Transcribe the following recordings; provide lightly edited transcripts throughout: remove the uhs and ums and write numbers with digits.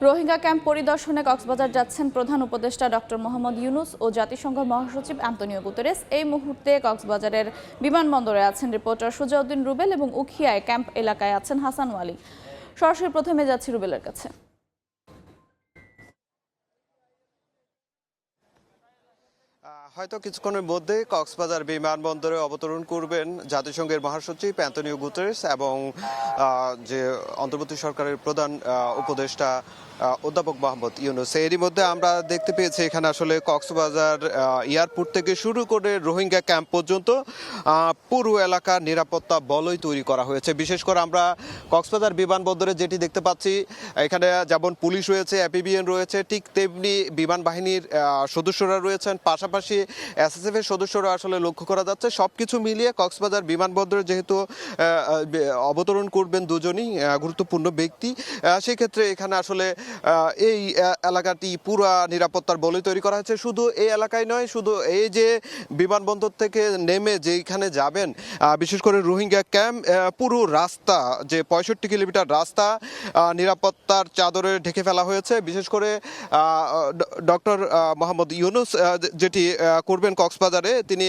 Rohingya camp পরিদর্শনে কক্সবাজার যাচ্ছেন প্রধান উপদেষ্টা ডক্টর মোহাম্মদ ইউনুস ও জাতিসংঘ মহাসচিব অ্যান্তনিও গুতেরেস। এই মুহূর্তে কক্সবাজারের বিমানবন্দরে আছেন রিপোর্টার সুজাউদ্দিন রুবেল এবং উখিয়ায় ক্যাম্প এলাকায় আছেন হাসান ওয়ালি। সরাসরি প্রথমে যাচ্ছি রুবেলের কাছে। হয়তো কিছুক্ষণের মধ্যে কক্সবাজার বিমানবন্দরে অবতরণ করবেন জাতিসংঘের মহাসচিব অ্যান্তনিও গুতেরেস এবং যে অন্তর্বর্তী সরকারের প্রধান উপদেষ্টা অধ্যাপক মোহাম্মদ ইউনুস। এরই মধ্যে আমরা দেখতে পেয়েছি এখানে আসলে কক্সবাজার এয়ারপোর্ট থেকে শুরু করে রোহিঙ্গা ক্যাম্প পর্যন্ত পুরো এলাকার নিরাপত্তা বলয় তৈরি করা হয়েছে। বিশেষ করে আমরা কক্সবাজার বিমানবন্দরে যেটি দেখতে পাচ্ছি, এখানে যেমন পুলিশ রয়েছে, এপিবিএন রয়েছে, ঠিক তেমনি বিমান বাহিনীর সদস্যরা রয়েছেন, পাশাপাশি এসএসএফ এর সদস্যরা আসলে লক্ষ্য করা যাচ্ছে। সবকিছু মিলিয়ে কক্সবাজার বিমানবন্দরে যেহেতু অবতরণ করবেন দুজনই গুরুত্বপূর্ণ ব্যক্তি, সেক্ষেত্রে এখানে আসলে এই এলাকাটি পুরো নিরাপত্তার বলয় তৈরি করা হয়েছে। শুধু এই এলাকায় নয়, শুধু এই যে বিমানবন্দর থেকে নেমে যেখানে যাবেন, বিশেষ করে রোহিঙ্গা ক্যাম্প, পুরো রাস্তা যে 65 কিলোমিটার রাস্তা নিরাপত্তার চাদরে ঢেকে ফেলা হয়েছে। বিশেষ করে ডক্টর মোহাম্মদ ইউনুস যেটি করবেন কক্সবাজারে, তিনি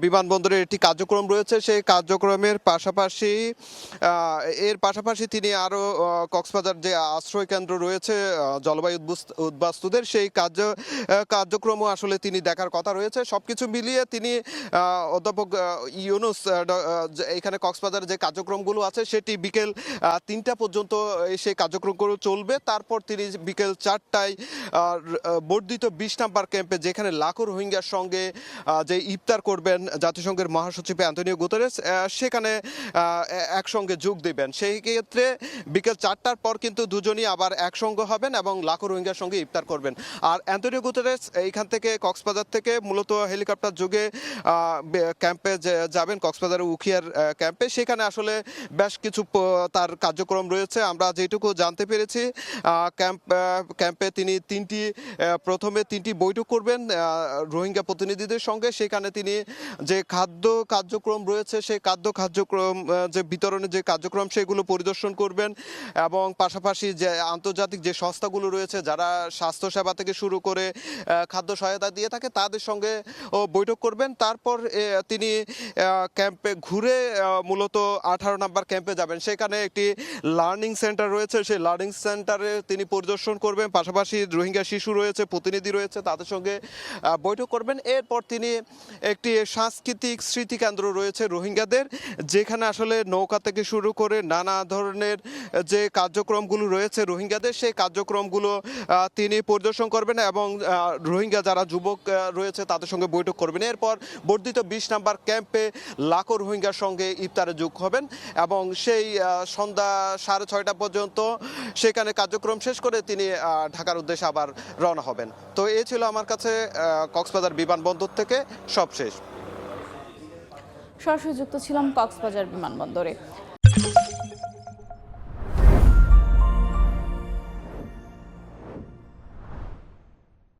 বিমানবন্দরে একটি কার্যক্রম রয়েছে, সেই কার্যক্রমের পাশাপাশি তিনি আরও কক্সবাজার যে আশ্রয় কেন্দ্র রয়েছে জলবায়ু উদ্বাস্তুদের, সেই কার্যক্রমও আসলে তিনি দেখার কথা রয়েছে। সবকিছু মিলিয়ে তিনি অধ্যাপক ইউনুস এখানে কক্সবাজারে যে কার্যক্রমগুলো আছে সেটি বিকেল 3টা পর্যন্ত সেই কার্যক্রমগুলো চলবে। তারপর তিনি বিকেল 4টায় বর্ধিত 20 নম্বর ক্যাম্পে, যেখানে লাখো রোহিঙ্গার সঙ্গে যে ইফতার করবেন জাতিসংঘের মহাসচিব অ্যান্তনিও গুতেরেস, সেখানে একসঙ্গে যোগ দেবেন। সেই ক্ষেত্রে বিকেল 4টার পর কিন্তু দুজনই আবার একসঙ্গে হবেন এবং লাখো রোহিঙ্গার সঙ্গে ইফতার করবেন। আর অ্যান্তনিও গুতেরেস এইখান থেকে কক্সবাজার থেকে মূলত হেলিকপ্টার যোগে ক্যাম্পে যাবেন, কক্সবাজারের উখিয়ার ক্যাম্পে। সেখানে আসলে বেশ কিছু তার কার্যক্রম রয়েছে। আমরা যেটুকু জানতে পেরেছি, ক্যাম্পে তিনি প্রথমে তিনটি বৈঠক করবেন রোহিঙ্গা প্রতিনিধিদের সঙ্গে। সেখানে তিনি যে খাদ্য কার্যক্রম রয়েছে, সেই কার্যক্রম যে বিতরণের যে কার্যক্রম, সেগুলো পরিদর্শন করবেন এবং পাশাপাশি যে আন্তর্জাতিক যে সংস্থাগুলো রয়েছে যারা স্বাস্থ্যসেবা থেকে শুরু করে খাদ্য সহায়তা দিয়ে থাকে, তাদের সঙ্গে বৈঠক করবেন। তারপর তিনি ক্যাম্পে ঘুরে মূলত 18 নম্বর ক্যাম্পে যাবেন। সেখানে একটি লার্নিং সেন্টার রয়েছে, সেই লার্নিং সেন্টারে তিনি পরিদর্শন করবেন। পাশাপাশি রোহিঙ্গা শিশু রয়েছে, প্রতিনিধি রয়েছে, তাদের সঙ্গে বৈঠক করবেন। এরপর তিনি একটি সাংস্কৃতিক স্মৃতিকেন্দ্র রয়েছে রোহিঙ্গাদের, যেখানে আসলে নৌকা থেকে শুরু করে নানা ধরনের যে কার্যক্রমগুলো রয়েছে রোহিঙ্গাদের, সেই কার্যক্রমগুলো তিনি পরিদর্শন করবেন এবং রোহিঙ্গা যারা যুবক রয়েছে তাদের সঙ্গে বৈঠক করবেন। এরপর বর্ধিত 20 নম্বর ক্যাম্পে লাখো রোহিঙ্গার সঙ্গে ইফতারে যোগ হবেন এবং সেই সন্ধ্যা 6:30 পর্যন্ত সেখানে কার্যক্রম শেষ করে তিনি ঢাকার উদ্দেশ্যে আবার রওনা হবেন। তো এই ছিল আমার কাছে কক্সবাজার বিমানবন্দর থেকে সবশেষ। সরাসরি যুক্ত ছিলাম কক্সবাজার বিমানবন্দরে।